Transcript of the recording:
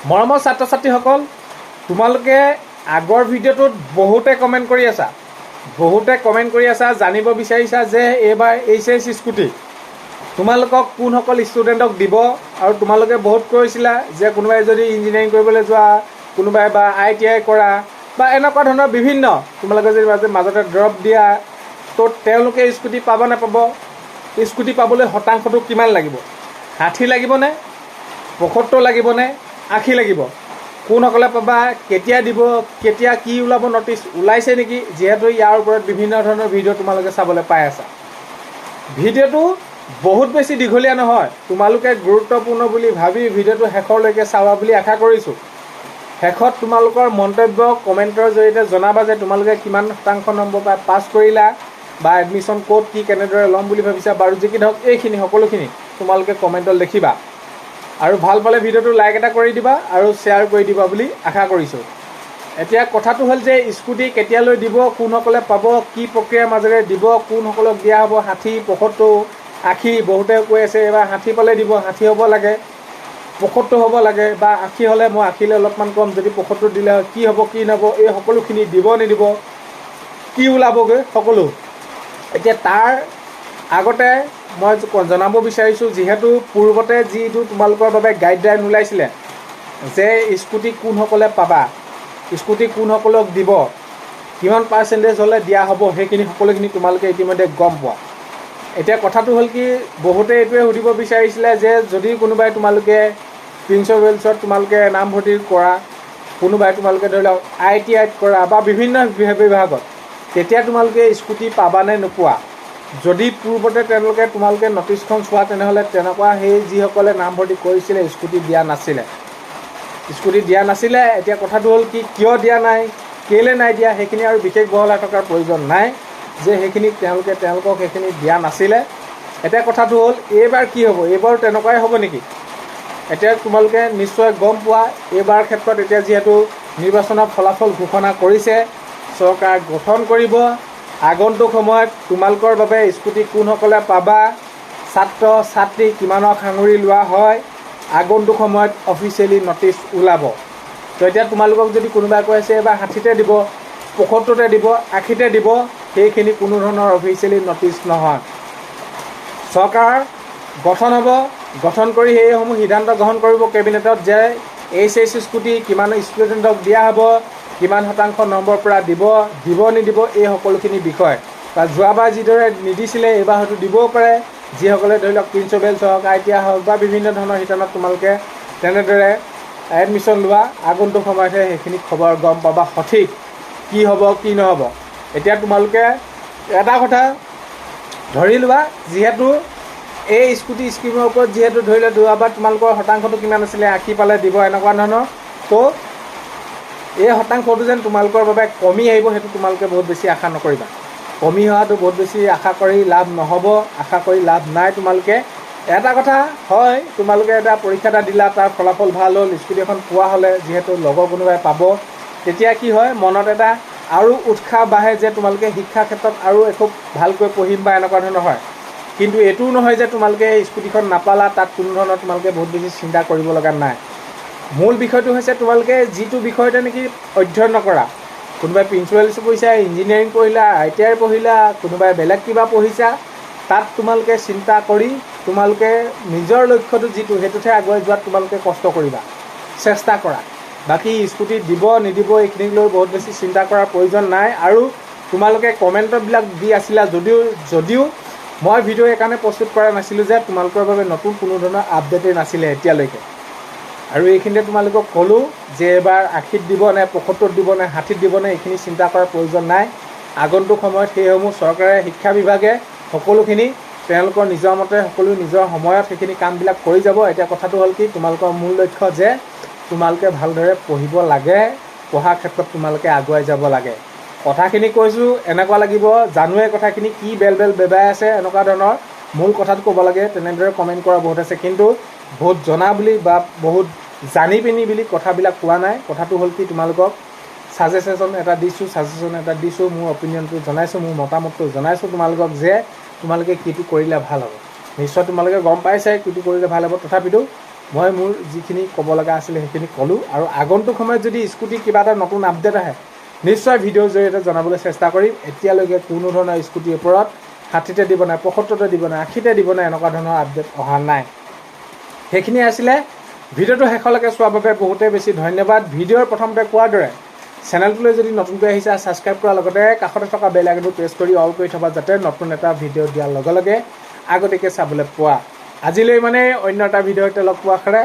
মৰমৰ ছাত্ৰ ছাত্ৰীসকল, তোমালোকে আগৰ ভিডিঅ'টোত বহুতে কমেণ্ট কৰি আছা জানিব বিচাৰিছা যে এইবাৰ এইচএছ স্কুটি তোমালোকক কোনসকল ষ্টুডেণ্টক দিব। আৰু তোমালোকে বহুত কৈছিলা যে কোনোবাই যদি ইঞ্জিনিয়াৰিং কৰিবলৈ যোৱা, কোনোবাই বা ITI কৰা বা এনেকুৱা ধৰণৰ বিভিন্ন, তোমালোকে যদি মাজতে ড্ৰপ দিয়া, তো তেওঁলোকে স্কুটি পাব নাপাব, স্কুটি পাবলৈ শতাংশটো কিমান লাগিব, 60 লাগিবনে, 75 লাগিবনে, 80 লাগিব, কোনসকলে পাবা, কেতিয়া দিব, কেতিয়া কি ওলাব, নটিচ ওলাইছে নেকি, যিহেতু ইয়াৰ ওপৰত বিভিন্ন ধৰণৰ ভিডিঅ' তোমালোকে চাবলৈ পাই আছা। ভিডিঅ'টো বহুত বেছি দীঘলীয়া নহয়, তোমালোকে গুৰুত্বপূৰ্ণ বুলি ভাবি ভিডিঅ'টো শেষলৈকে চাবা বুলি আশা কৰিছোঁ। শেষত তোমালোকৰ মন্তব্য কমেণ্টৰ জৰিয়তে জনাবা যে তোমালোকে কিমান শতাংশ নম্বৰ পাই পাছ কৰিলা বা এডমিশ্যন ক'ত কি কেনেদৰে ল'ম বুলি ভাবিছা। বাৰু যি কি নহওক, এইখিনি সকলোখিনি তোমালোকে কমেণ্টত লিখিবা আৰু ভাল পালে ভিডিঅ'টো লাইক এটা কৰি দিবা আৰু শ্বেয়াৰ কৰি দিবা বুলি আশা কৰিছোঁ। এতিয়া কথাটো হ'ল যে স্কুটি কেতিয়ালৈ দিব, কোনসকলে পাব, কি প্ৰক্ৰিয়াৰ মাজেৰে দিব, কোনসকলক দিয়া হ'ব, 60, 75, 80, বহুতে কৈ আছে এইবাৰ 60 পালে দিব, 60 হ'ব লাগে, 75 হ'ব লাগে, বা 80 হ'লে মই 80লৈ অলপমান কম, যদি 75 দিলে হয় কি হ'ব কি নহ'ব, এই সকলোখিনি দিব নিদিব, কি ওলাবগৈ সকলো। এতিয়া তাৰ আগতে মই জনাব বিচাৰিছোঁ, যিহেতু পূৰ্বতে যিটো তোমালোকৰ বাবে গাইডলাইন ওলাইছিলে যে স্কুটি কোনসকলে পাবা, স্কুটি কোনসকলক দিব, কিমান পাৰ্চেণ্টেজ হ'লে দিয়া হ'ব, সেইখিনি সকলোখিনি তোমালোকে ইতিমধ্যে গম পোৱা। এতিয়া কথাটো হ'ল কি, বহুতে এইটোৱে সুধিব বিচাৰিছিলে যে যদি কোনোবাই তোমালোকে প্ৰিন্স অফ ৱেলছত তোমালোকে নামভৰ্তি কৰা, কোনোবাই তোমালোকে ধৰি লওক ITIত কৰা বা বিভিন্ন বিভাগত, তেতিয়া তোমালোকে স্কুটি পাবানে নোপোৱা। যদি পূৰ্বতে তোমালোকে নটিচখন চোৱা, তেনেহ'লে তেনেকুৱা সেই যিসকলে নামভৰ্তি কৰিছিলে স্কুটি দিয়া নাছিলে। এতিয়া কথাটো হ'ল কি, কিয় দিয়া নাই, কেলৈ নাই দিয়া, সেইখিনি আৰু বিশেষ বহলাই থকাৰ প্ৰয়োজন নাই যে তেওঁলোকক সেইখিনি দিয়া নাছিলে। এতিয়া কথাটো হ'ল এইবাৰ কি হ'ব, এইবাৰ তেনেকুৱাই হ'ব নেকি। এতিয়া তোমালোকে নিশ্চয় গম পোৱা, এইবাৰ ক্ষেত্ৰত এতিয়া যিহেতু নিৰ্বাচনৰ ফলাফল ঘোষণা কৰিছে, চৰকাৰ গঠন কৰিব, আগন্তুক সময়ত তোমালোকৰ বাবে স্কুটি কোনসকলে পাবা, ছাত্ৰ ছাত্ৰী কিমানক সাঙুৰি লোৱা হয়, আগন্তুক সময়ত অফিচিয়েলি নটিচ ওলাব। তো এতিয়া তোমালোকক যদি কোনোবাই কৈ আছে এইবাৰ 60তে দিব, 75তে দিব, 80তে দিব, সেইখিনি কোনো ধৰণৰ অফিচিয়েলি নটিচ নহয়। চৰকাৰ গঠন হ'ব, গঠন কৰি সেইসমূহ সিদ্ধান্ত গ্ৰহণ কৰিব কেবিনেটত যে এইচএছ স্কুটি কিমান ষ্টুডেণ্টক দিয়া হ'ব, কিমান শতাংশ নম্বৰ পৰা দিব নিদিব, এই সকলোখিনি বিষয়। বা যোৱাবাৰ যিদৰে নিদিছিলে এইবাৰ হয়তো দিবও পাৰে, যিসকলে ধৰি লওক প্ৰিন্স অফ ৱেলছ হওক, ITI হওক বা বিভিন্ন ধৰণৰ শিতানত তোমালোকে তেনেদৰে এডমিশ্যন লোৱা, আগন্তুক সময়তহে সেইখিনি খবৰ গম পাবা সঠিক কি হ'ব কি নহ'ব। এতিয়া তোমালোকে এটা কথা ধৰি লোৱা, যিহেতু এই স্কুটি স্কিমৰ ওপৰত যিহেতু ধৰি লোৱা যোৱাবাৰ তোমালোকৰ শতাংশটো কিমান আছিলে, 80 পালে দিব এনেকুৱা ধৰণৰ, তো এই শতাংশটো যেন তোমালোকৰ বাবে কমি আহিব, সেইটো তোমালোকে বহুত বেছি আশা নকৰিবা। কমি হোৱাটো বহুত বেছি আশা কৰি লাভ নহ'ব, আশা কৰি লাভ নাই। তোমালোকে এটা কথা হয়, তোমালোকে এটা পৰীক্ষা এটা দিলা, তাৰ ফলাফল ভাল হ'ল, স্কুটি এখন পোৱা হ'লে, যিহেতু লগৰ কোনোবাই পাব, তেতিয়া কি হয়, মনত এটা আৰু উৎসাহ বাঢ়ে যে তোমালোকে শিক্ষাৰ ক্ষেত্ৰত আৰু একো ভালকৈ পঢ়িম বা এনেকুৱা ধৰণৰ হয়। কিন্তু এইটোও নহয় যে তোমালোকে স্কুটিখন নাপালা, তাত কোনো ধৰণৰ তোমালোকে বহুত বেছি চিন্তা কৰিব লগা নাই। মূল বিষয়টো হৈছে তোমালোকে যিটো বিষয়তে নেকি অধ্যয়ন নকৰা, কোনোবাই প্ৰিন্স অফ ৱেলছ পঢ়িছা, ইঞ্জিনিয়াৰিং পঢ়িলা, ITI পঢ়িলা, কোনোবাই বেলেগ কিবা পঢ়িছা, তাত তোমালোকে চিন্তা কৰি তোমালোকে নিজৰ লক্ষ্যটো যিটো, সেইটোতহে আগুৱাই যোৱাত তোমালোকে কষ্ট কৰিবা, চেষ্টা কৰা। বাকী স্কুটি দিব নিদিব এইখিনিক লৈ বহুত বেছি চিন্তা কৰাৰ প্ৰয়োজন নাই। আৰু তোমালোকে কমেণ্টবিলাক দি আছিলা যদিও মই ভিডিঅ' এইকাৰণে প্ৰস্তুত কৰা নাছিলোঁ যে তোমালোকৰ বাবে নতুন কোনো ধৰণৰ আপডেটেই নাছিলে এতিয়ালৈকে। আৰু এইখিনিতে তোমালোকক ক'লোঁ যে এবাৰ 80ত দিব নে, 75ত দিব নে, 60ত দিব নে, এইখিনি চিন্তা কৰাৰ প্ৰয়োজন নাই। আগন্তুক সময়ত সেইসমূহ চৰকাৰে, শিক্ষা বিভাগে সকলোখিনি তেওঁলোকৰ নিজৰ মতে সকলো নিজৰ সময়ত সেইখিনি কামবিলাক কৰি যাব। এতিয়া কথাটো হ'ল কি, তোমালোকৰ মূল লক্ষ্য যে তোমালোকে ভালদৰে পঢ়িব লাগে, পঢ়াৰ ক্ষেত্ৰত তোমালোকে আগুৱাই যাব লাগে। কথাখিনি কৈছোঁ, এনেকুৱা লাগিব জানোৱে কথাখিনি কি বেবাই আছে, এনেকুৱা ধৰণৰ মূল কথাটো ক'ব লাগে, তেনেদৰে কমেণ্ট কৰা বহুত আছে। কিন্তু বহুত জনা বুলি বা বহুত জানি পিনি বুলি কথাবিলাক কোৱা নাই। কথাটো হ'ল কি, তোমালোকক ছাজেশ্যন এটা দিছোঁ, মোৰ অপিনিয়নটো জনাইছোঁ, মোৰ মতামতটো জনাইছোঁ তোমালোকক যে তোমালোকে কিটো কৰিলে ভাল হ'ব। নিশ্চয় তোমালোকে গম পাইছে কিটো কৰিলে ভাল হ'ব, তথাপিতো মই মোৰ যিখিনি ক'ব লগা আছিলে সেইখিনি ক'লোঁ আৰু আগন্তুক সময়ত যদি স্কুটি কিবা এটা নতুন আপডেট আহে নিশ্চয় ভিডিঅ'ৰ জৰিয়তে জনাবলৈ চেষ্টা কৰিম। এতিয়ালৈকে কোনো ধৰণৰ স্কুটিৰ ওপৰত 60তে দিব নাই, 75তে দিব নাই, 80তে দিব নাই, এনেকুৱা ধৰণৰ আপডেট অহা নাই। সেইখিনি আছিলে। ভিডিঅ'টো শেষলৈকে চোৱাৰ বাবে বহুতেই বেছি ধন্যবাদ। ভিডিঅ'ৰ প্ৰথমতে কোৱাৰ দৰে চেনেলটোলৈ যদি নতুনকৈ আহিছে ছাবস্ক্ৰাইব কৰাৰ লগতে কাষতে থকা বেল আইকনটো প্ৰেছ কৰি অল কৰি থবা, যাতে নতুন এটা ভিডিঅ' দিয়াৰ লগে লগে আগতীয়াকৈ চাবলৈ পোৱা। আজিলৈ মানে অন্য এটা ভিডিঅ'তে লগ পোৱা আশাৰে